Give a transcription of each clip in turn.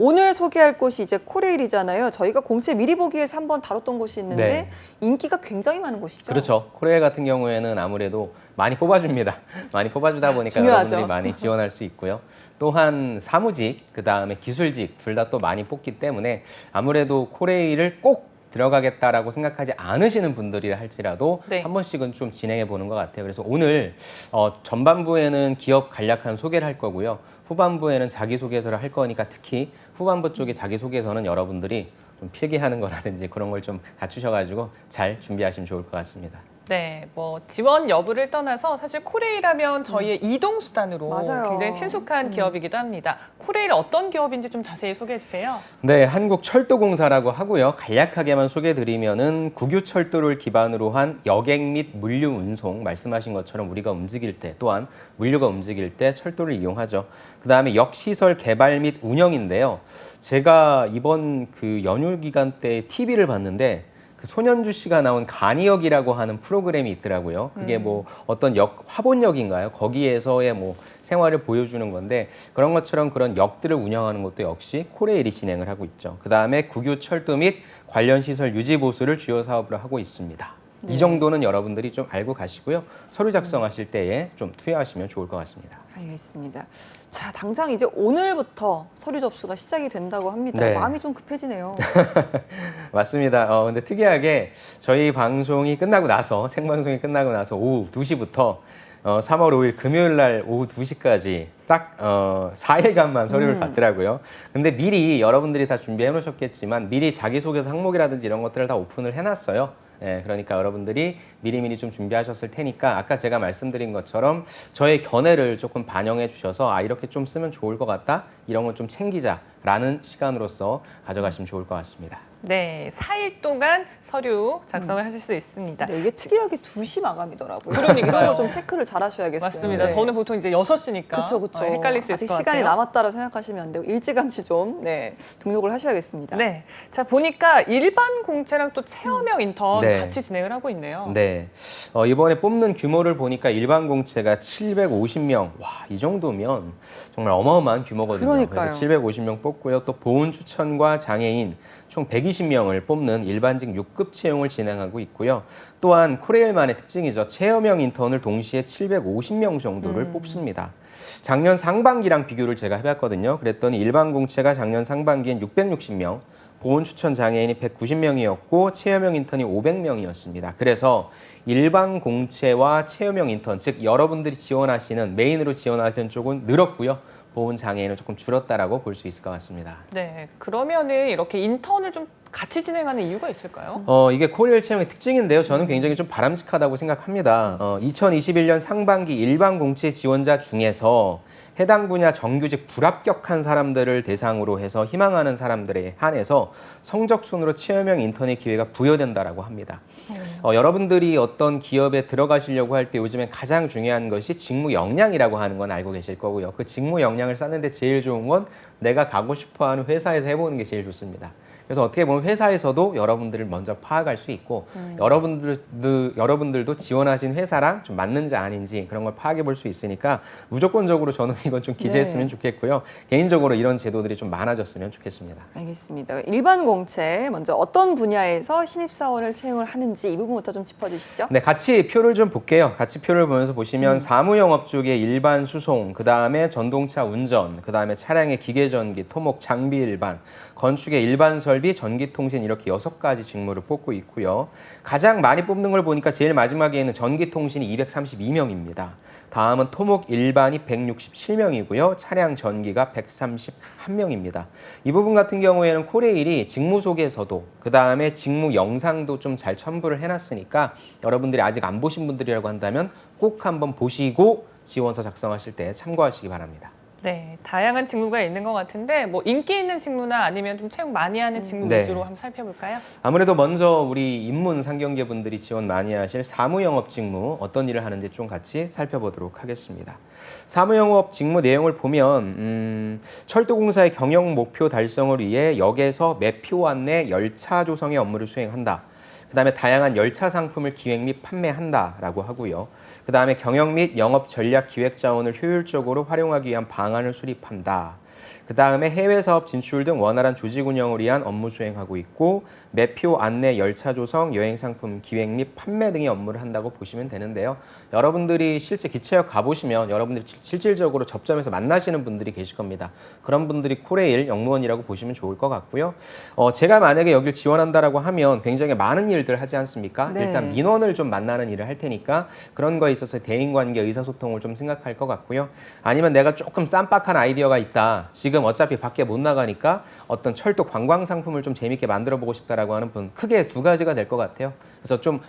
오늘 소개할 곳이 이제 코레일이잖아요. 저희가 공채 미리 보기에서 한번 다뤘던 곳이 있는데 네. 인기가 굉장히 많은 곳이죠. 그렇죠. 코레일 같은 경우에는 아무래도 많이 뽑아줍니다. 많이 뽑아주다 보니까 중요하죠. 여러분들이 많이 지원할 수 있고요. 또한 사무직, 그다음에 기술직 둘 다 또 많이 뽑기 때문에 아무래도 코레일을 꼭 들어가겠다라고 생각하지 않으시는 분들이라 할지라도 네. 한 번씩은 좀 진행해 보는 것 같아요. 그래서 오늘 전반부에는 기업 간략한 소개를 할 거고요. 후반부에는 자기소개서를 할 거니까 특히 후반부 쪽에 자기소개서는 여러분들이 좀 필기하는 거라든지 그런 걸 좀 갖추셔가지고 잘 준비하시면 좋을 것 같습니다. 네, 뭐 지원 여부를 떠나서 사실 코레일하면 저희의 이동 수단으로 맞아요. 굉장히 친숙한 기업이기도 합니다. 코레일 어떤 기업인지 좀 자세히 소개해 주세요. 네, 한국철도공사라고 하고요. 간략하게만 소개드리면은 국유철도를 기반으로 한 여객 및 물류 운송, 말씀하신 것처럼 우리가 움직일 때 또한 물류가 움직일 때 철도를 이용하죠. 그다음에 역시설 개발 및 운영인데요. 제가 이번 그 연휴 기간 때 TV를 봤는데 그 손현주 씨가 나온 간이역이라고 하는 프로그램이 있더라고요. 그게 뭐 어떤 화본역인가요? 거기에서의 뭐 생활을 보여주는 건데 그런 것처럼 그런 역들을 운영하는 것도 역시 코레일이 진행을 하고 있죠. 그다음에 국유 철도 및 관련 시설 유지 보수를 주요 사업으로 하고 있습니다. 네. 이 정도는 여러분들이 좀 알고 가시고요. 서류 작성하실 때에 좀 투여하시면 좋을 것 같습니다. 알겠습니다. 자, 당장 이제 오늘부터 서류 접수가 시작이 된다고 합니다. 네. 마음이 좀 급해지네요. 맞습니다. 근데 특이하게 저희 방송이 끝나고 나서 생방송이 끝나고 나서 오후 2시부터 3월 5일 금요일 날 오후 2시까지 딱 4일간만 서류를 받더라고요. 근데 미리 여러분들이 다 준비해 놓으셨겠지만 미리 자기소개서 항목이라든지 이런 것들을 다 오픈을 해놨어요. 예, 그러니까 여러분들이 미리미리 좀 준비하셨을 테니까 아까 제가 말씀드린 것처럼 저의 견해를 조금 반영해 주셔서 아 이렇게 좀 쓰면 좋을 것 같다 이런 건 좀 챙기자라는 시간으로서 가져가시면 좋을 것 같습니다. 네, 4일 동안 서류 작성을 하실 수 있습니다. 근데 이게 특이하게 2시 마감이더라고요. 그러니까요. 이런 거 좀 체크를 잘 하셔야겠어요. 맞습니다. 네. 저는 보통 이제 6시니까 그쵸, 그쵸. 헷갈릴 수 아직 있을 것 시간이 같아요. 남았다고 생각하시면 안 되고 일찌감치 좀 등록을 하셔야겠습니다. 네, 자 보니까 일반 공채랑 또 체험형 인턴 네. 같이 진행을 하고 있네요. 네, 이번에 뽑는 규모를 보니까 일반 공채가 750명. 와, 이 정도면 정말 어마어마한 규모거든요. 그러니까요. 그래서 750명 뽑고요. 또 보훈 추천과 장애인 총 120명을 뽑는 일반직 6급 채용을 진행하고 있고요. 또한 코레일만의 특징이죠. 체험형 인턴을 동시에 750명 정도를 뽑습니다. 작년 상반기랑 비교를 제가 해봤거든요. 그랬더니 일반 공채가 작년 상반기엔 660명, 보훈 추천 장애인이 190명이었고 체험형 인턴이 500명이었습니다. 그래서 일반 공채와 체험형 인턴, 즉 여러분들이 지원하시는 메인으로 지원하시는 쪽은 늘었고요. 보훈 장애인은 조금 줄었다라고 볼 수 있을 것 같습니다. 네, 그러면은 이렇게 인턴을 좀 같이 진행하는 이유가 있을까요? 이게 코레일 채용의 특징인데요. 저는 굉장히 좀 바람직하다고 생각합니다. 2021년 상반기 일반 공채 지원자 중에서 해당 분야 정규직 불합격한 사람들을 대상으로 해서 희망하는 사람들에 한해서 성적 순으로 체험형 인턴의 기회가 부여된다라고 합니다. 여러분들이 어떤 기업에 들어가시려고 할 때 요즘에 가장 중요한 것이 직무 역량이라고 하는 건 알고 계실 거고요. 그 직무 역량을 쌓는데 제일 좋은 건 내가 가고 싶어하는 회사에서 해보는 게 제일 좋습니다. 그래서 어떻게 보면 회사에서도 여러분들을 먼저 파악할 수 있고 여러분들도 지원하신 회사랑 좀 맞는지 아닌지 그런 걸 파악해 볼 수 있으니까 무조건적으로 저는 이건 좀 기재했으면 좋겠고요. 개인적으로 이런 제도들이 좀 많아졌으면 좋겠습니다. 알겠습니다. 일반 공채 먼저 어떤 분야에서 신입사원을 채용을 하는지 이 부분부터 좀 짚어주시죠. 네, 같이 표를 좀 볼게요. 같이 표를 보면서 보시면 사무영업 쪽에 일반 수송, 그 다음에 전동차 운전, 그 다음에 차량의 기계전기, 토목, 장비 일반, 건축의 일반 설비, 전기통신 이렇게 6가지 직무를 뽑고 있고요. 가장 많이 뽑는 걸 보니까 제일 마지막에는 전기통신이 232명입니다. 다음은 토목 일반이 167명이고요. 차량 전기가 131명입니다. 이 부분 같은 경우에는 코레일이 직무 소개서도 그 다음에 직무 영상도 좀 잘 첨부를 해놨으니까 여러분들이 아직 안 보신 분들이라고 한다면 꼭 한번 보시고 지원서 작성하실 때 참고하시기 바랍니다. 네, 다양한 직무가 있는 것 같은데 뭐 인기 있는 직무나 아니면 좀 채용 많이 하는 직무 네. 위주로 한번 살펴볼까요? 아무래도 먼저 우리 입문 상경계 분들이 지원 많이 하실 사무영업 직무 어떤 일을 하는지 좀 같이 살펴보도록 하겠습니다. 사무영업 직무 내용을 보면 철도공사의 경영 목표 달성을 위해 역에서 매표 안내 열차 조성의 업무를 수행한다. 그 다음에 다양한 열차 상품을 기획 및 판매한다라고 하고요. 그 다음에 경영 및 영업 전략 기획 자원을 효율적으로 활용하기 위한 방안을 수립한다. 그 다음에 해외 사업 진출 등 원활한 조직 운영을 위한 업무 수행하고 있고 매표, 안내, 열차 조성, 여행 상품 기획 및 판매 등의 업무를 한다고 보시면 되는데요. 여러분들이 실제 기차역 가보시면 여러분들이 실질적으로 접점에서 만나시는 분들이 계실 겁니다. 그런 분들이 코레일 영무원이라고 보시면 좋을 것 같고요. 제가 만약에 여길 지원한다라고 하면 굉장히 많은 일들 하지 않습니까? 네. 일단 민원을 좀 만나는 일을 할 테니까 그런 거에 있어서 대인관계, 의사소통을 좀 생각할 것 같고요. 아니면 내가 조금 쌈박한 아이디어가 있다. 지금 어차피 밖에 못 나가니까 어떤 철도 관광 상품을 좀 재밌게 만들어 보고 싶다라고 하는 분 크게 두 가지가 될 것 같아요. 그래서 좀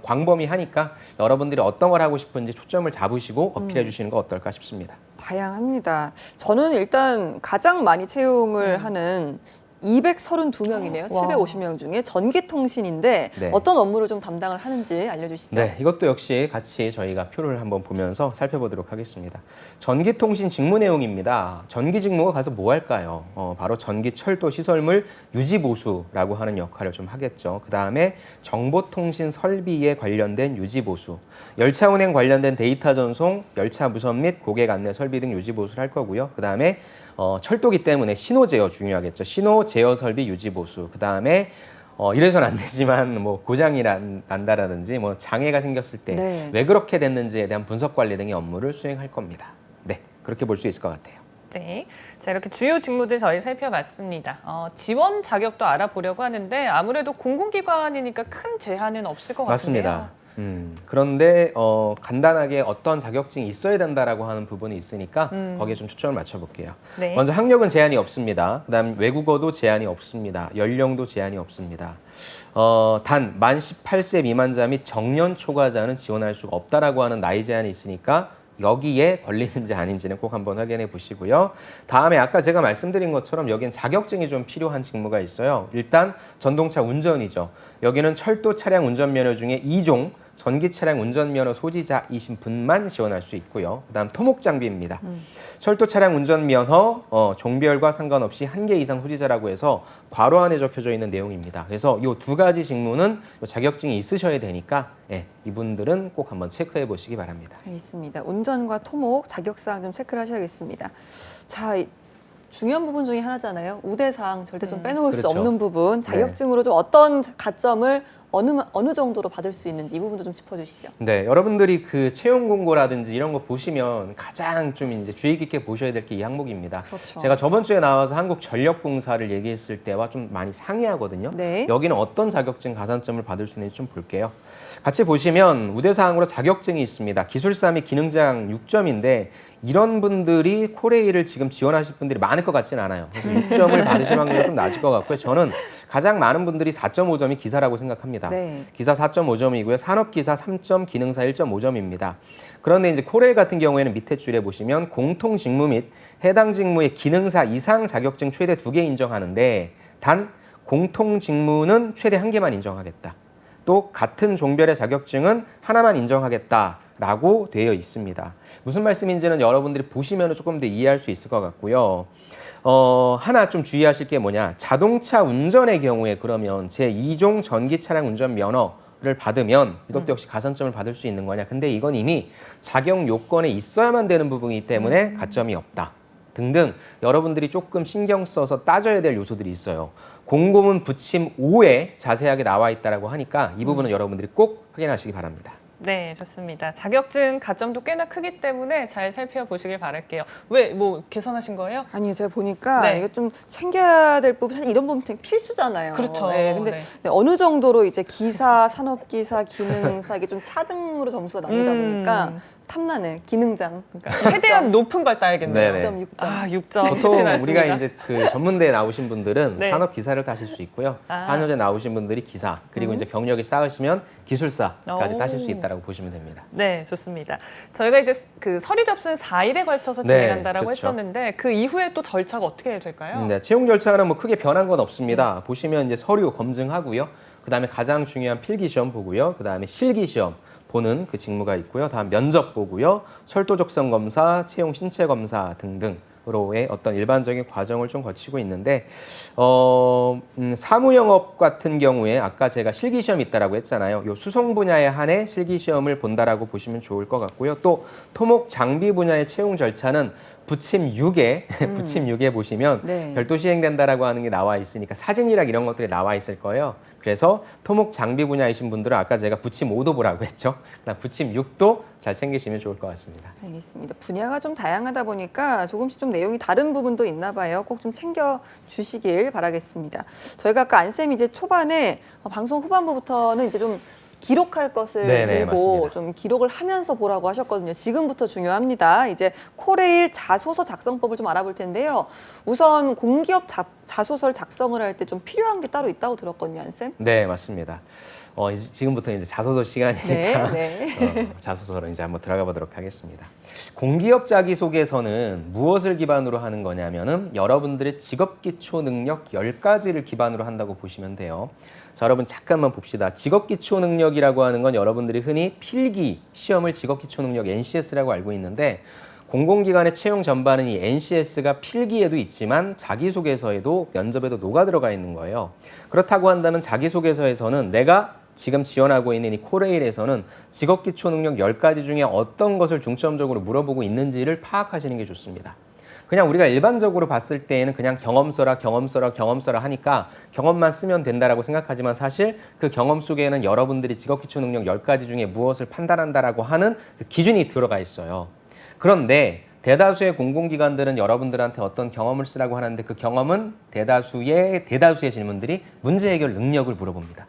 광범위하니까 여러분들이 어떤 걸 하고 싶은지 초점을 잡으시고 어필해 주시는 거 어떨까 싶습니다. 다양합니다. 저는 일단 가장 많이 채용을 하는 232명이네요. 와. 750명 중에 전기통신인데 네. 어떤 업무를 좀 담당을 하는지 알려주시죠. 네, 이것도 역시 같이 저희가 표를 한번 보면서 살펴보도록 하겠습니다. 전기통신 직무 내용입니다. 전기 직무가 가서 뭐 할까요? 바로 전기, 철도, 시설물 유지 보수라고 하는 역할을 좀 하겠죠. 그 다음에 정보통신 설비에 관련된 유지 보수, 열차 운행 관련된 데이터 전송, 열차 무선 및 고객 안내 설비 등 유지 보수를 할 거고요. 그 다음에 철도기 때문에 신호 제어 중요하겠죠. 신호 제어 설비 유지 보수. 그 다음에 이래서는 안 되지만 뭐 고장이 난다라든지 뭐 장애가 생겼을 때 왜 네. 그렇게 됐는지에 대한 분석 관리 등의 업무를 수행할 겁니다. 네, 그렇게 볼 수 있을 것 같아요. 네, 자 이렇게 주요 직무들 저희 살펴봤습니다. 지원 자격도 알아보려고 하는데 아무래도 공공기관이니까 큰 제한은 없을 것 같은데요. 맞습니다. 그런데 간단하게 어떤 자격증이 있어야 된다라고 하는 부분이 있으니까 거기에 좀 초점을 맞춰볼게요. 네. 먼저 학력은 제한이 없습니다. 그다음 외국어도 제한이 없습니다. 연령도 제한이 없습니다. 단 만 18세 미만자 및 정년 초과자는 지원할 수가 없다라고 하는 나이 제한이 있으니까 여기에 걸리는지 아닌지는 꼭 한번 확인해 보시고요. 다음에 아까 제가 말씀드린 것처럼 여기엔 자격증이 좀 필요한 직무가 있어요. 일단 전동차 운전이죠. 여기는 철도 차량 운전면허 중에 2종 전기 차량 운전면허 소지자이신 분만 지원할 수 있고요. 그다음 토목 장비입니다. 철도 차량 운전면허 종별과 상관없이 1개 이상 소지자라고 해서 괄호 안에 적혀져 있는 내용입니다. 그래서 이 두 가지 직무는 요 자격증이 있으셔야 되니까 이분들은 꼭 한번 체크해 보시기 바랍니다. 알겠습니다. 운전과 토목 자격사항 좀 체크를 하셔야겠습니다. 자, 중요한 부분 중에 하나잖아요. 우대사항 절대 좀 빼놓을 수 그렇죠. 없는 부분. 자격증으로 좀 어떤 가점을 어느 정도로 받을 수 있는지 이 부분도 좀 짚어주시죠. 네, 여러분들이 그 채용 공고라든지 이런 거 보시면 가장 좀 이제 주의 깊게 보셔야 될 게 이 항목입니다. 그렇죠. 제가 저번 주에 나와서 한국전력공사를 얘기했을 때와 좀 많이 상이하거든요. 네. 여기는 어떤 자격증 가산점을 받을 수 있는지 좀 볼게요. 같이 보시면 우대사항으로 자격증이 있습니다. 기술사 및 기능장 6점인데 이런 분들이 코레일을 지금 지원하실 분들이 많을 것 같지는 않아요. 그래서 6점을 받으실 확률이 좀 낮을 것 같고요. 저는 가장 많은 분들이 4.5점이 기사라고 생각합니다. 네. 기사 4.5점이고요. 산업기사 3점, 기능사 1.5점입니다. 그런데 이제 코레일 같은 경우에는 밑에 줄에 보시면 공통 직무 및 해당 직무의 기능사 이상 자격증 최대 2개 인정하는데 단 공통 직무는 최대 1개만 인정하겠다. 또 같은 종별의 자격증은 하나만 인정하겠다라고 되어 있습니다. 무슨 말씀인지는 여러분들이 보시면 조금 더 이해할 수 있을 것 같고요. 하나 좀 주의하실 게 뭐냐. 자동차 운전의 경우에 그러면 제2종 전기 차량 운전 면허를 받으면 이것도 역시 가산점을 받을 수 있는 거냐. 근데 이건 이미 자격 요건에 있어야만 되는 부분이기 때문에 가점이 없다. 등등 여러분들이 조금 신경 써서 따져야 될 요소들이 있어요. 공고문 부침 5에 자세하게 나와 있다고 하니까 이 부분은 여러분들이 꼭 확인하시기 바랍니다. 네, 좋습니다. 자격증 가점도 꽤나 크기 때문에 잘 살펴보시길 바랄게요. 왜, 뭐 개선하신 거예요? 아니 제가 보니까 네. 이거 좀 챙겨야 될 부분 사실 이런 부분 되게 필수잖아요. 그렇죠. 네, 근데 네. 어느 정도로 이제 기사, 산업기사, 기능사 이게 좀 차등으로 점수가 나오다 보니까 탐나네. 기능장 그러니까 최대한 높은 걸 따야겠네요. 네네. 6.6점. 아, 6점. 보통 우리가 이제 그 전문대에 나오신 분들은 네. 산업 기사를 따실 수 있고요. 아. 4년제 나오신 분들이 기사, 그리고 이제 경력이 쌓으시면 기술사까지 오. 따실 수 있다고 보시면 됩니다. 네, 좋습니다. 저희가 이제 그 서류 접수는 4일에 걸쳐서 네, 진행한다라고 그렇죠. 했었는데 그 이후에 또 절차가 어떻게 될까요? 네, 채용 절차는 뭐 크게 변한 건 없습니다. 보시면 이제 서류 검증하고요. 그다음에 가장 중요한 필기 시험 보고요. 그다음에 실기 시험 보는 그 직무가 있고요. 다음 면접 보고요. 철도 적성 검사, 채용 신체 검사 등등으로의 어떤 일반적인 과정을 좀 거치고 있는데 사무영업 같은 경우에 아까 제가 실기 시험이 있다라고 했잖아요. 요 수송 분야에 한해 실기 시험을 본다라고 보시면 좋을 것 같고요. 또 토목 장비 분야의 채용 절차는 부침 6에 부침 6에 보시면 네. 별도 시행된다라고 하는 게 나와 있으니까 사진이랑 이런 것들이 나와 있을 거예요. 그래서 토목 장비 분야이신 분들은 아까 제가 부침 5도 보라고 했죠. 그다음 부침 6도 잘 챙기시면 좋을 것 같습니다. 알겠습니다. 분야가 좀 다양하다 보니까 조금씩 좀 내용이 다른 부분도 있나 봐요. 꼭 좀 챙겨 주시길 바라겠습니다. 저희가 아까 안쌤이 이제 초반에 방송 후반부부터는 이제 좀 기록할 것을 네네, 들고 맞습니다. 좀 기록을 하면서 보라고 하셨거든요. 지금부터 중요합니다. 이제 코레일 자소서 작성법을 좀 알아볼 텐데요. 우선 공기업 자소서를 작성을 할 때 좀 필요한 게 따로 있다고 들었거든요, 안쌤. 네, 맞습니다. 지금부터 이제 자소서 시간이니까 네. 자소서로 이제 한번 들어가 보도록 하겠습니다. 공기업 자기소개서는 무엇을 기반으로 하는 거냐면은 여러분들의 직업 기초 능력 10가지를 기반으로 한다고 보시면 돼요. 자, 여러분 잠깐만 봅시다. 직업 기초 능력이라고 하는 건 여러분들이 흔히 필기 시험을 직업 기초 능력 NCS라고 알고 있는데 공공기관의 채용 전반은 이 NCS가 필기에도 있지만 자기소개서에도 면접에도 녹아 들어가 있는 거예요. 그렇다고 한다면 자기소개서에서는 내가 지금 지원하고 있는 이 코레일에서는 직업기초 능력 10가지 중에 어떤 것을 중점적으로 물어보고 있는지를 파악하시는 게 좋습니다. 그냥 우리가 일반적으로 봤을 때에는 그냥 경험 써라 하니까 경험만 쓰면 된다라고 생각하지만 사실 그 경험 속에는 여러분들이 직업기초 능력 10가지 중에 무엇을 판단한다라고 하는 그 기준이 들어가 있어요. 그런데 대다수의 공공기관들은 여러분들한테 어떤 경험을 쓰라고 하는데 그 경험은 대다수의 질문들이 문제 해결 능력을 물어봅니다.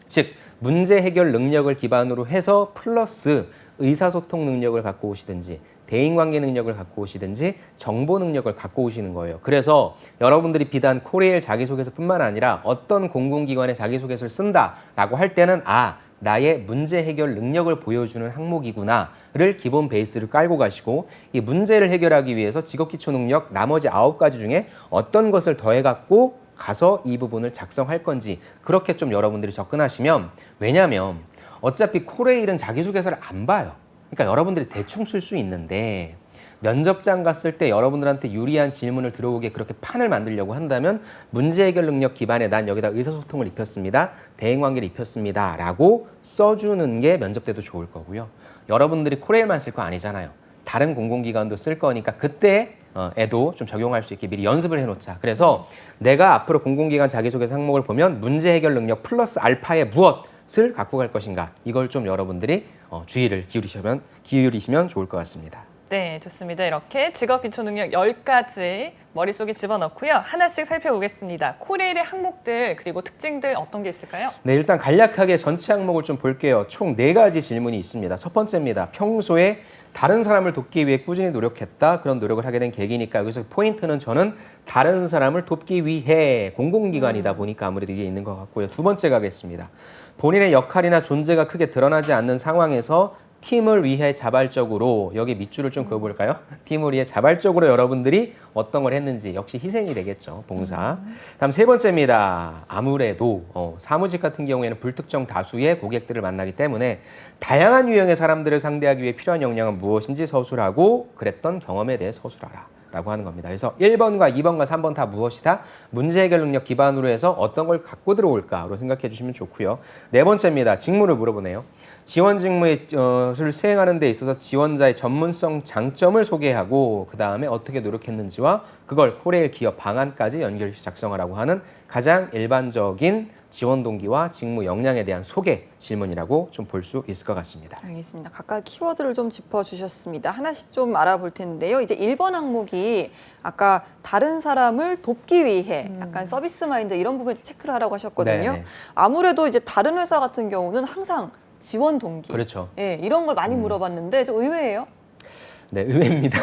즉 문제 해결 능력을 기반으로 해서 플러스 의사소통 능력을 갖고 오시든지 대인관계 능력을 갖고 오시든지 정보 능력을 갖고 오시는 거예요. 그래서 여러분들이 비단 코레일 자기소개서뿐만 아니라 어떤 공공기관의 자기소개서를 쓴다라고 할 때는 나의 문제 해결 능력을 보여주는 항목이구나를 기본 베이스를 깔고 가시고 이 문제를 해결하기 위해서 직업기초 능력 나머지 9가지 중에 어떤 것을 더해갖고 가서 이 부분을 작성할 건지 그렇게 좀 여러분들이 접근하시면 왜냐하면 어차피 코레일은 자기소개서를 안 봐요. 그러니까 여러분들이 대충 쓸 수 있는데 면접장 갔을 때 여러분들한테 유리한 질문을 들어오게 그렇게 판을 만들려고 한다면 문제 해결 능력 기반에 난 여기다 의사소통을 입혔습니다. 대인관계를 입혔습니다. 라고 써주는 게 면접 때도 좋을 거고요. 여러분들이 코레일만 쓸 거 아니잖아요. 다른 공공기관도 쓸 거니까 그때 에도 좀 적용할 수 있게 미리 연습을 해놓자. 그래서 내가 앞으로 공공기관 자기소개서 항목을 보면 문제 해결 능력 플러스 알파에 무엇을 갖고 갈 것인가. 이걸 좀 여러분들이 주의를 기울이시면 좋을 것 같습니다. 네, 좋습니다. 이렇게 직업 기초 능력 10가지 머릿속에 집어넣고요. 하나씩 살펴보겠습니다. 코레일의 항목들 그리고 특징들 어떤 게 있을까요? 네, 일단 간략하게 전체 항목을 좀 볼게요. 총 4가지 질문이 있습니다. 첫 번째입니다. 평소에 다른 사람을 돕기 위해 꾸준히 노력했다. 그런 노력을 하게 된 계기니까 여기서 포인트는 저는 다른 사람을 돕기 위해 공공기관이다 보니까 아무래도 이게 있는 것 같고요. 두 번째 가겠습니다. 본인의 역할이나 존재가 크게 드러나지 않는 상황에서 팀을 위해 자발적으로 여기 밑줄을 좀 그어볼까요? 팀을 위해 자발적으로 여러분들이 어떤 걸 했는지 역시 희생이 되겠죠. 봉사. 다음 세 번째입니다. 아무래도 사무직 같은 경우에는 불특정 다수의 고객들을 만나기 때문에 다양한 유형의 사람들을 상대하기 위해 필요한 역량은 무엇인지 서술하고 그랬던 경험에 대해 서술하라. 라고 하는 겁니다. 그래서 1번과 2번과 3번 다 무엇이다? 문제 해결 능력 기반으로 해서 어떤 걸 갖고 들어올까로 생각해 주시면 좋고요. 네 번째입니다. 직무를 물어보네요. 지원 직무를 수행하는 데 있어서 지원자의 전문성 장점을 소개하고 그 다음에 어떻게 노력했는지와 그걸 코레일 기업 방안까지 연결해서 작성하라고 하는 가장 일반적인 지원 동기와 직무 역량에 대한 소개 질문이라고 좀 볼 수 있을 것 같습니다. 알겠습니다. 각각 키워드를 좀 짚어주셨습니다. 하나씩 좀 알아볼 텐데요. 이제 1번 항목이 아까 다른 사람을 돕기 위해 약간 서비스 마인드 이런 부분에 체크를 하라고 하셨거든요. 네네. 아무래도 이제 다른 회사 같은 경우는 항상 지원 동기, 그렇죠. 예, 이런 걸 많이 물어봤는데 좀 의외예요. 네, 의외입니다.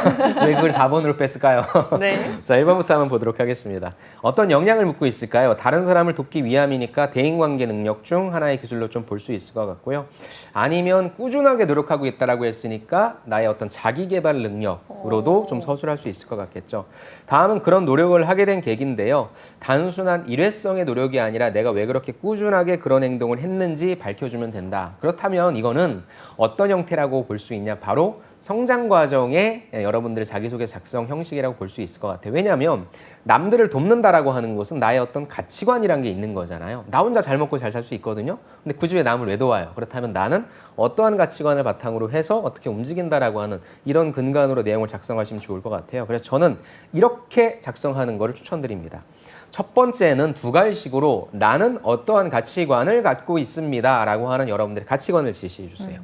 왜 그걸 4번으로 뺐을까요? 네. 자, 1번부터 한번 보도록 하겠습니다. 어떤 역량을 묻고 있을까요? 다른 사람을 돕기 위함이니까 대인관계 능력 중 하나의 기술로 좀 볼 수 있을 것 같고요. 아니면 꾸준하게 노력하고 있다라고 했으니까 나의 어떤 자기개발 능력으로도 좀 서술할 수 있을 것 같겠죠. 다음은 그런 노력을 하게 된 계기인데요. 단순한 일회성의 노력이 아니라 내가 왜 그렇게 꾸준하게 그런 행동을 했는지 밝혀주면 된다. 그렇다면 이거는 어떤 형태라고 볼 수 있냐? 바로 성장 과정의 여러분들의 자기소개 작성 형식이라고 볼 수 있을 것 같아요. 왜냐하면 남들을 돕는다라고 하는 것은 나의 어떤 가치관이란 게 있는 거잖아요. 나 혼자 잘 먹고 잘 살 수 있거든요. 근데 굳이 왜 남을 왜 도와요? 그렇다면 나는 어떠한 가치관을 바탕으로 해서 어떻게 움직인다라고 하는 이런 근간으로 내용을 작성하시면 좋을 것 같아요. 그래서 저는 이렇게 작성하는 것을 추천드립니다. 첫 번째는 두 가지식으로 나는 어떠한 가치관을 갖고 있습니다 라고 하는 여러분들의 가치관을 제시해 주세요.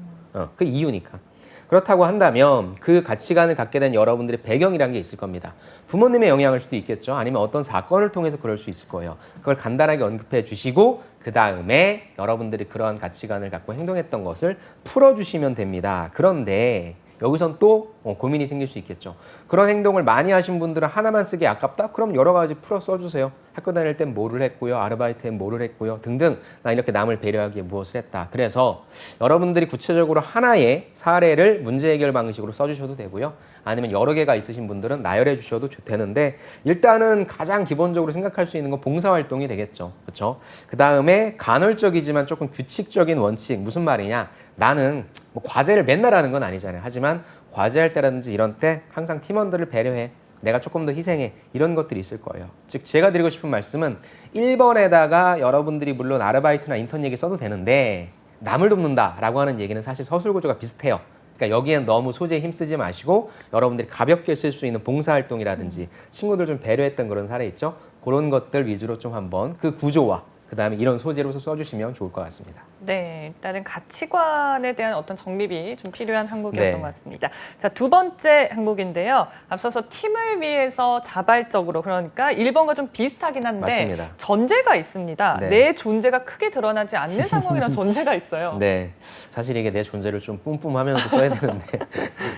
그 이유니까. 그렇다고 한다면 그 가치관을 갖게 된 여러분들의 배경이라는 게 있을 겁니다. 부모님의 영향일 수도 있겠죠. 아니면 어떤 사건을 통해서 그럴 수 있을 거예요. 그걸 간단하게 언급해 주시고 그 다음에 여러분들이 그러한 가치관을 갖고 행동했던 것을 풀어주시면 됩니다. 그런데 여기선 또 고민이 생길 수 있겠죠. 그런 행동을 많이 하신 분들은 하나만 쓰기 아깝다? 그럼 여러 가지 풀어 써주세요. 학교 다닐 땐 뭐를 했고요. 아르바이트엔 뭐를 했고요. 등등. 나 이렇게 남을 배려하기에 무엇을 했다. 그래서 여러분들이 구체적으로 하나의 사례를 문제 해결 방식으로 써주셔도 되고요. 아니면 여러 개가 있으신 분들은 나열해 주셔도 되는데 일단은 가장 기본적으로 생각할 수 있는 건 봉사활동이 되겠죠. 그렇죠? 그 다음에 간헐적이지만 조금 규칙적인 원칙. 무슨 말이냐? 나는 뭐 과제를 맨날 하는 건 아니잖아요. 하지만 과제할 때라든지 이런 때 항상 팀원들을 배려해. 내가 조금 더 희생해. 이런 것들이 있을 거예요. 즉 제가 드리고 싶은 말씀은 1번에다가 여러분들이 물론 아르바이트나 인턴 얘기 써도 되는데 남을 돕는다라고 하는 얘기는 사실 서술 구조가 비슷해요. 그러니까 여기엔 너무 소재에 힘쓰지 마시고 여러분들이 가볍게 쓸 수 있는 봉사활동이라든지 친구들 좀 배려했던 그런 사례 있죠. 그런 것들 위주로 좀 한번 그 구조와 그 다음에 이런 소재로 써주시면 좋을 것 같습니다. 네, 일단은 가치관에 대한 어떤 정립이 좀 필요한 항목이었던 네. 것 같습니다. 자, 두 번째 항목인데요. 앞서서 팀을 위해서 자발적으로, 그러니까 1번과 좀 비슷하긴 한데 맞습니다. 전제가 있습니다. 네. 내 존재가 크게 드러나지 않는 상황이란 전제가 있어요. 네, 사실 이게 내 존재를 좀 뿜뿜하면서 써야 되는데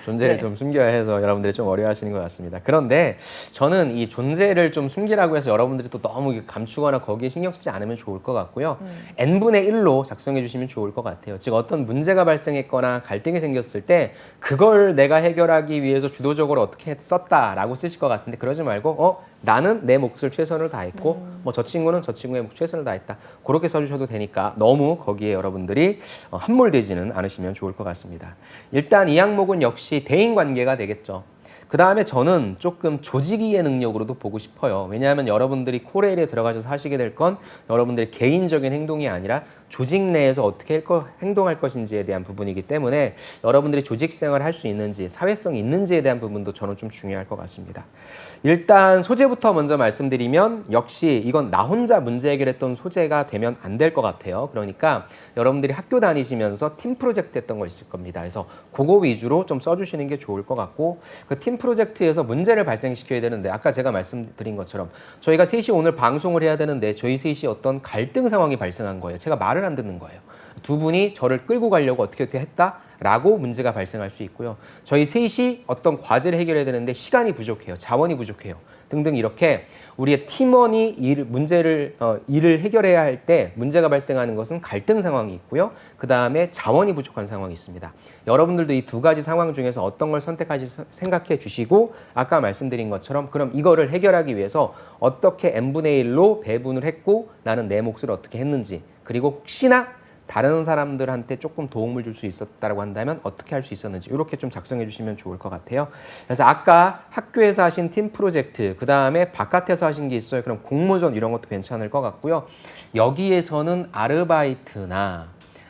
존재를 네. 좀 숨겨야 해서 여러분들이 좀 어려워하시는 것 같습니다. 그런데 저는 이 존재를 좀 숨기라고 해서 여러분들이 또 너무 감추거나 거기에 신경 쓰지 않으면 좋을 것 같고요. n분의 1로 작성해 주시면 좋을 것 같아요. 즉 어떤 문제가 발생했거나 갈등이 생겼을 때 그걸 내가 해결하기 위해서 주도적으로 어떻게 썼다라고 쓰실 것 같은데 그러지 말고 나는 내 몫을 최선을 다했고 뭐 저 친구는 저 친구의 최선을 다했다. 그렇게 써주셔도 되니까 너무 거기에 여러분들이 함몰되지는 않으시면 좋을 것 같습니다. 일단 이 항목은 역시 대인관계가 되겠죠. 그 다음에 저는 조금 조직이의 능력으로도 보고 싶어요. 왜냐하면 여러분들이 코레일에 들어가셔서 하시게 될 건 여러분들의 개인적인 행동이 아니라 조직 내에서 어떻게 행동할 것인지에 대한 부분이기 때문에 여러분들이 조직 생활을 할 수 있는지 사회성이 있는지에 대한 부분도 저는 좀 중요할 것 같습니다. 일단 소재부터 먼저 말씀드리면 역시 이건 나 혼자 문제 해결했던 소재가 되면 안 될 것 같아요. 그러니까 여러분들이 학교 다니시면서 팀 프로젝트 했던 거 있을 겁니다. 그래서 그거 위주로 좀 써주시는 게 좋을 것 같고 그 팀 프로젝트에서 문제를 발생시켜야 되는데 아까 제가 말씀드린 것처럼 저희가 셋이 오늘 방송을 해야 되는데 저희 셋이 어떤 갈등 상황이 발생한 거예요. 제가 말을 안 듣는 거예요. 두 분이 저를 끌고 가려고 어떻게 했다라고 문제가 발생할 수 있고요. 저희 셋이 어떤 과제를 해결해야 되는데 시간이 부족해요. 자원이 부족해요. 등등 이렇게 우리의 팀원이 일을 해결해야 할 때 문제가 발생하는 것은 갈등 상황이 있고요. 그 다음에 자원이 부족한 상황이 있습니다. 여러분들도 이 두 가지 상황 중에서 어떤 걸 선택할지 생각해 주시고 아까 말씀드린 것처럼 그럼 이거를 해결하기 위해서 어떻게 n분의 1로 배분을 했고 나는 내 몫을 어떻게 했는지 그리고 혹시나 다른 사람들한테 조금 도움을 줄 수 있었다고 한다면 어떻게 할 수 있었는지 이렇게 좀 작성해 주시면 좋을 것 같아요. 그래서 아까 학교에서 하신 팀 프로젝트, 그 다음에 바깥에서 하신 게 있어요. 그럼 공모전 이런 것도 괜찮을 것 같고요. 여기에서는 아르바이트나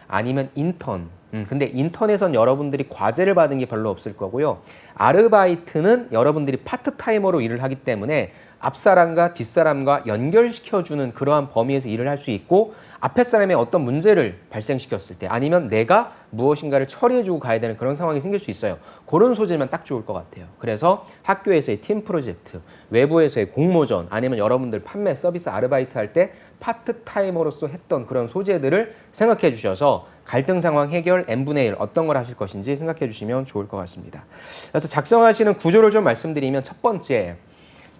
아니면 인턴, 근데 인턴에선 여러분들이 과제를 받은 게 별로 없을 거고요. 아르바이트는 여러분들이 파트타이머로 일을 하기 때문에 앞사람과 뒷사람과 연결시켜주는 그러한 범위에서 일을 할 수 있고 앞에 사람의 어떤 문제를 발생시켰을 때 아니면 내가 무엇인가를 처리해주고 가야 되는 그런 상황이 생길 수 있어요. 그런 소재면 딱 좋을 것 같아요. 그래서 학교에서의 팀 프로젝트, 외부에서의 공모전 아니면 여러분들 판매 서비스 아르바이트 할 때 파트타이머로서 했던 그런 소재들을 생각해 주셔서 갈등 상황 해결 n분의 1 어떤 걸 하실 것인지 생각해 주시면 좋을 것 같습니다. 그래서 작성하시는 구조를 좀 말씀드리면 첫 번째,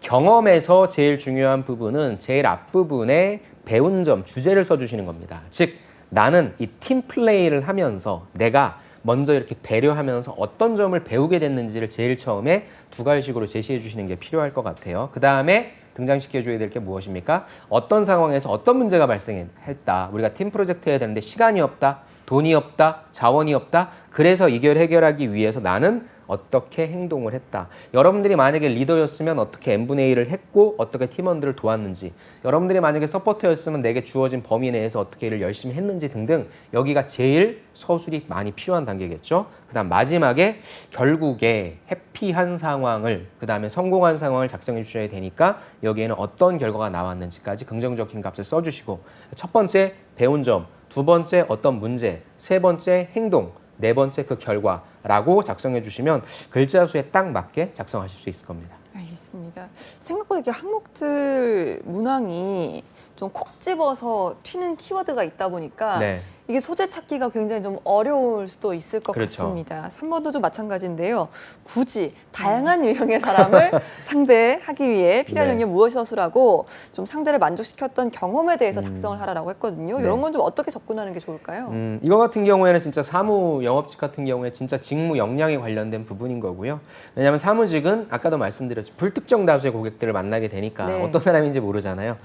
경험에서 제일 중요한 부분은 제일 앞부분에 배운 점, 주제를 써주시는 겁니다. 즉 나는 이 팀 플레이를 하면서 내가 먼저 이렇게 배려하면서 어떤 점을 배우게 됐는지를 제일 처음에 두 가지식으로 제시해 주시는 게 필요할 것 같아요. 그 다음에 등장시켜줘야 될 게 무엇입니까? 어떤 상황에서 어떤 문제가 발생했다. 우리가 팀 프로젝트 해야 되는데 시간이 없다, 돈이 없다, 자원이 없다. 그래서 이걸 해결하기 위해서 나는 어떻게 행동을 했다. 여러분들이 만약에 리더였으면 어떻게 n분의 1을 했고 어떻게 팀원들을 도왔는지, 여러분들이 만약에 서포터였으면 내게 주어진 범위 내에서 어떻게 일을 열심히 했는지 등등, 여기가 제일 서술이 많이 필요한 단계겠죠. 그 다음 마지막에 결국에 해피한 상황을, 그 다음에 성공한 상황을 작성해 주셔야 되니까 여기에는 어떤 결과가 나왔는지까지 긍정적인 값을 써주시고, 첫 번째 배운 점, 두 번째 어떤 문제, 세 번째 행동, 네 번째 그 결과라고 작성해 주시면 글자 수에 딱 맞게 작성하실 수 있을 겁니다. 알겠습니다. 생각보다 이렇게 항목들 문항이 좀 콕 집어서 튀는 키워드가 있다 보니까 네. 이게 소재 찾기가 굉장히 좀 어려울 수도 있을 것 그렇죠. 같습니다. 3번도 좀 마찬가지인데요. 굳이 다양한 유형의 사람을 상대하기 위해 필요한 네. 영역이 무엇이었으라고 좀 상대를 만족시켰던 경험에 대해서 작성을 하라고 했거든요. 네. 이런 건 좀 어떻게 접근하는 게 좋을까요? 이거 같은 경우에는 진짜 사무 영업직 같은 경우에 진짜 직무 역량에 관련된 부분인 거고요. 왜냐하면 사무직은 아까도 말씀드렸죠. 불특정 다수의 고객들을 만나게 되니까 네. 어떤 사람인지 모르잖아요.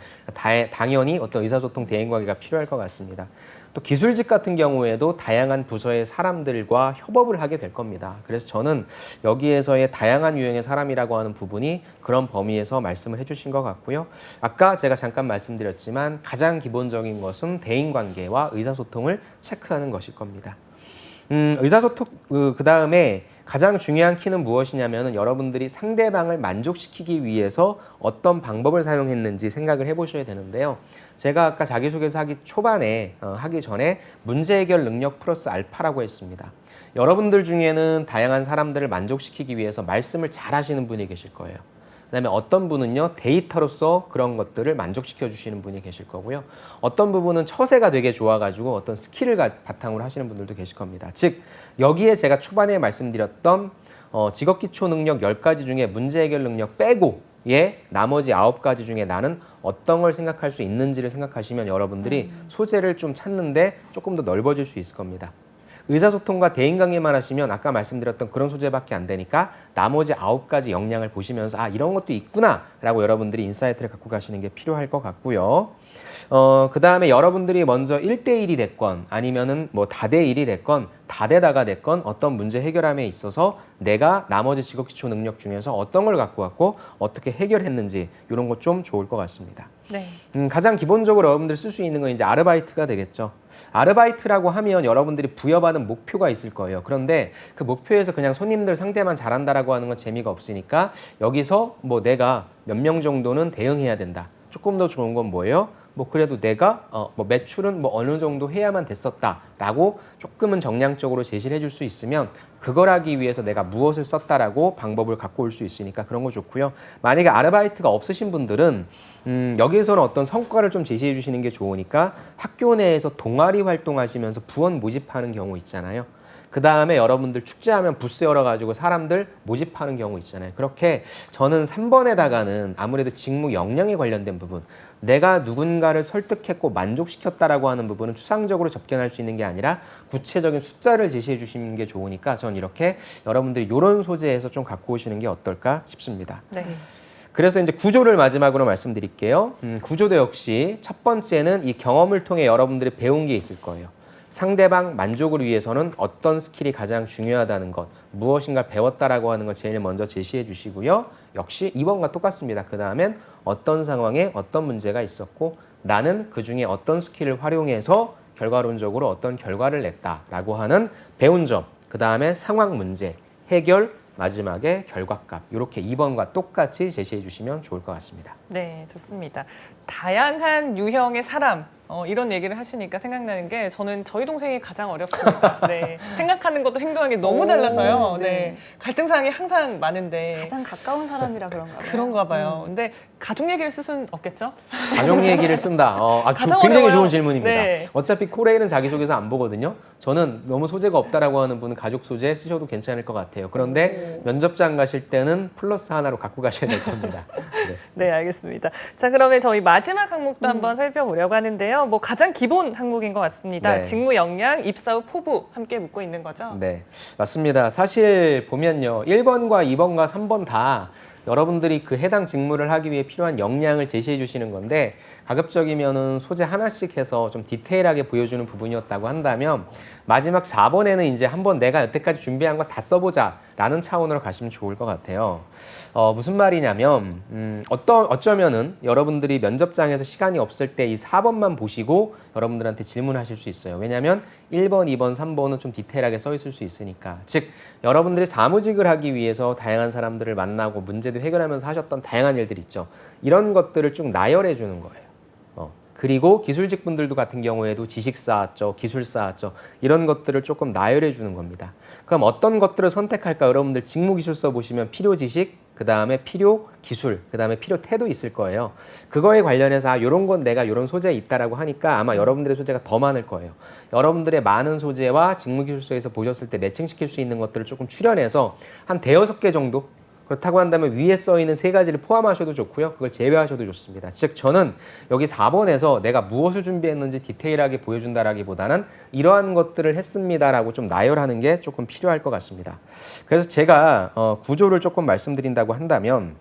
당연히 어떤 의사소통 대인관계가 필요할 것 같습니다. 또 기술직 같은 경우에도 다양한 부서의 사람들과 협업을 하게 될 겁니다. 그래서 저는 여기에서의 다양한 유형의 사람이라고 하는 부분이 그런 범위에서 말씀을 해주신 것 같고요. 아까 제가 잠깐 말씀드렸지만 가장 기본적인 것은 대인관계와 의사소통을 체크하는 것일 겁니다. 의사소통 그 다음에 가장 중요한 키는 무엇이냐면은 여러분들이 상대방을 만족시키기 위해서 어떤 방법을 사용했는지 생각을 해보셔야 되는데요. 제가 아까 자기소개서 하기 초반에 하기 전에 문제 해결 능력 플러스 알파라고 했습니다. 여러분들 중에는 다양한 사람들을 만족시키기 위해서 말씀을 잘 하시는 분이 계실 거예요. 그다음에 어떤 분은요 데이터로서 그런 것들을 만족시켜 주시는 분이 계실 거고요. 어떤 부분은 처세가 되게 좋아가지고 어떤 스킬을 바탕으로 하시는 분들도 계실 겁니다. 즉 여기에 제가 초반에 말씀드렸던 직업기초 능력 10가지 중에 문제 해결 능력 빼고 나머지 9가지 중에 나는 어떤 걸 생각할 수 있는지를 생각하시면 여러분들이 소재를 좀 찾는데 조금 더 넓어질 수 있을 겁니다. 의사소통과 대인관계만 하시면 아까 말씀드렸던 그런 소재밖에 안 되니까 나머지 9가지 역량을 보시면서 아 이런 것도 있구나 라고 여러분들이 인사이트를 갖고 가시는 게 필요할 것 같고요. 그 다음에 여러분들이 먼저 1대1이 됐건 아니면은 뭐 다대1이 됐건 다대다가 됐건 어떤 문제 해결함에 있어서 내가 나머지 직업기초 능력 중에서 어떤 걸 갖고 왔고 어떻게 해결했는지 이런 것 좀 좋을 것 같습니다. 네. 가장 기본적으로 여러분들 쓸 수 있는 건 이제 아르바이트가 되겠죠. 아르바이트라고 하면 여러분들이 부여받은 목표가 있을 거예요. 그런데 그 목표에서 그냥 손님들 상대만 잘한다라고 하는 건 재미가 없으니까 여기서 뭐 내가 몇 명 정도는 대응해야 된다. 조금 더 좋은 건 뭐예요? 뭐 그래도 내가 뭐 매출은 뭐 어느 정도 해야만 됐었다라고 조금은 정량적으로 제시를 해줄 수 있으면 그걸 하기 위해서 내가 무엇을 썼다라고 방법을 갖고 올 수 있으니까 그런 거 좋고요. 만약에 아르바이트가 없으신 분들은 여기에서는 어떤 성과를 좀 제시해 주시는 게 좋으니까 학교 내에서 동아리 활동하시면서 부원 모집하는 경우 있잖아요. 그 다음에 여러분들 축제하면 부스 열어가지고 사람들 모집하는 경우 있잖아요. 그렇게 저는 3번에다가는 아무래도 직무 역량에 관련된 부분, 내가 누군가를 설득했고 만족시켰다라고 하는 부분은 추상적으로 접견할 수 있는 게 아니라 구체적인 숫자를 제시해 주시는 게 좋으니까 전 이렇게 여러분들이 이런 소재에서 좀 갖고 오시는 게 어떨까 싶습니다. 네. 그래서 이제 구조를 마지막으로 말씀드릴게요. 구조도 역시 첫 번째는 이 경험을 통해 여러분들이 배운 게 있을 거예요. 상대방 만족을 위해서는 어떤 스킬이 가장 중요하다는 것, 무엇인가 배웠다라고 하는 걸 제일 먼저 제시해 주시고요. 역시 2번과 똑같습니다. 그 다음엔 어떤 상황에 어떤 문제가 있었고 나는 그중에 어떤 스킬을 활용해서 결과론적으로 어떤 결과를 냈다라고 하는 배운 점, 그 다음에 상황 문제, 해결, 마지막에 결과값 이렇게 2번과 똑같이 제시해 주시면 좋을 것 같습니다. 네, 좋습니다. 다양한 유형의 사람 이런 얘기를 하시니까 생각나는 게 저는 저희 동생이 가장 어렵습니다. 네, 생각하는 것도 행동하는 게 너무 오, 달라서요. 네. 네, 갈등 사항이 항상 많은데 가장 가까운 사람이라 그런가 봐요. 그런가 봐요. 근데 가족 얘기를 쓸 수는 없겠죠? 가족 얘기를 쓴다. 가장 굉장히 어려워요. 좋은 질문입니다. 네. 어차피 코레일은 자기소개서 안 보거든요. 저는 너무 소재가 없다라고 하는 분은 가족 소재 쓰셔도 괜찮을 것 같아요. 그런데 면접장 가실 때는 플러스 하나로 갖고 가셔야 될 겁니다. 네. 네, 알겠습니다. 자, 그러면 저희 마지막 항목도 한번 살펴보려고 하는데요. 뭐 가장 기본 항목인 것 같습니다. 네. 직무 역량, 입사 후 포부 함께 묻고 있는 거죠? 네, 맞습니다. 사실 보면요. 1번과 2번과 3번 다 여러분들이 그 해당 직무를 하기 위해 필요한 역량을 제시해 주시는 건데 가급적이면은 소재 하나씩 해서 좀 디테일하게 보여주는 부분이었다고 한다면 마지막 4번에는 이제 한번 내가 여태까지 준비한 거 다 써보자 라는 차원으로 가시면 좋을 것 같아요. 무슨 말이냐면 어쩌면은 여러분들이 면접장에서 시간이 없을 때 이 4번만 보시고 여러분들한테 질문하실 수 있어요. 왜냐하면 1번, 2번, 3번은 좀 디테일하게 써 있을 수 있으니까. 즉 여러분들이 사무직을 하기 위해서 다양한 사람들을 만나고 문제도 해결하면서 하셨던 다양한 일들 있죠. 이런 것들을 쭉 나열해 주는 거예요. 그리고 기술직 분들도 같은 경우에도 지식 쌓았죠, 기술 쌓았죠. 이런 것들을 조금 나열해 주는 겁니다. 그럼 어떤 것들을 선택할까? 여러분들 직무기술서 보시면 필요 지식, 그 다음에 필요 기술, 그 다음에 필요 태도 있을 거예요. 그거에 관련해서 이런 건 내가 이런 소재에 있다라고 하니까 아마 여러분들의 소재가 더 많을 거예요. 여러분들의 많은 소재와 직무기술서에서 보셨을 때 매칭시킬 수 있는 것들을 조금 추려내서 한 5-6개 정도, 그렇다고 한다면 위에 써 있는 3가지를 포함하셔도 좋고요. 그걸 제외하셔도 좋습니다. 즉 저는 여기 4번에서 내가 무엇을 준비했는지 디테일하게 보여준다라기보다는 이러한 것들을 했습니다라고 좀 나열하는 게 조금 필요할 것 같습니다. 그래서 제가 구조를 조금 말씀드린다고 한다면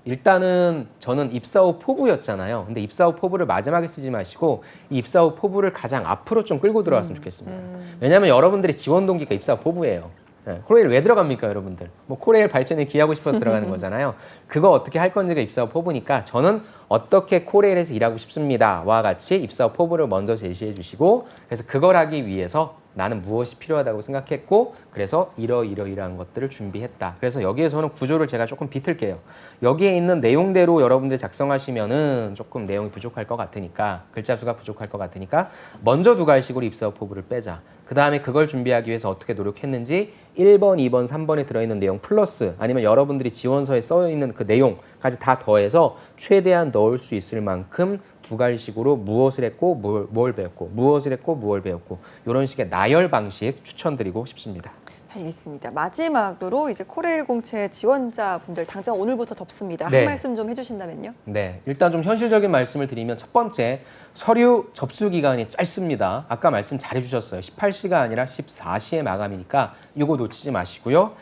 일단은 저는 입사 후 포부였잖아요. 근데 입사 후 포부를 마지막에 쓰지 마시고 이 입사 후 포부를 가장 앞으로 좀 끌고 들어왔으면 좋겠습니다. 왜냐하면 여러분들의 지원 동기가 입사 후 포부예요. 네, 코레일 왜 들어갑니까, 여러분들? 뭐 코레일 발전에 기여하고 싶어서 들어가는 거잖아요. 그거 어떻게 할 건지가 입사 후 포부니까 저는 어떻게 코레일에서 일하고 싶습니다와 같이 입사 후 포부를 먼저 제시해 주시고 그래서 그걸 하기 위해서 나는 무엇이 필요하다고 생각했고 그래서 이러이러한 것들을 준비했다. 그래서 여기에서는 구조를 제가 조금 비틀게요. 여기에 있는 내용대로 여러분들 작성하시면은 조금 내용이 부족할 것 같으니까 글자 수가 부족할 것 같으니까 먼저 2갈식으로 입사 후 포부를 빼자. 그 다음에 그걸 준비하기 위해서 어떻게 노력했는지 1번, 2번, 3번에 들어있는 내용 플러스 아니면 여러분들이 지원서에 써있는 그 내용까지 다 더해서 최대한 넣을 수 있을 만큼 2갈식으로 무엇을 했고 뭘 배웠고 무엇을 했고 무엇을 배웠고 이런 식의 나열 방식 추천드리고 싶습니다. 알겠습니다. 마지막으로 이제 코레일 공채 지원자분들 당장 오늘부터 접습니다. 네. 한 말씀 좀 해주신다면요. 네, 일단 좀 현실적인 말씀을 드리면 첫 번째, 서류 접수 기간이 짧습니다. 아까 말씀 잘 해주셨어요. 18시가 아니라 14시에 마감이니까 이거 놓치지 마시고요.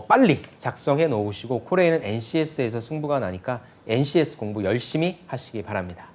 빨리 작성해 놓으시고 코레일은 NCS에서 승부가 나니까 NCS 공부 열심히 하시기 바랍니다.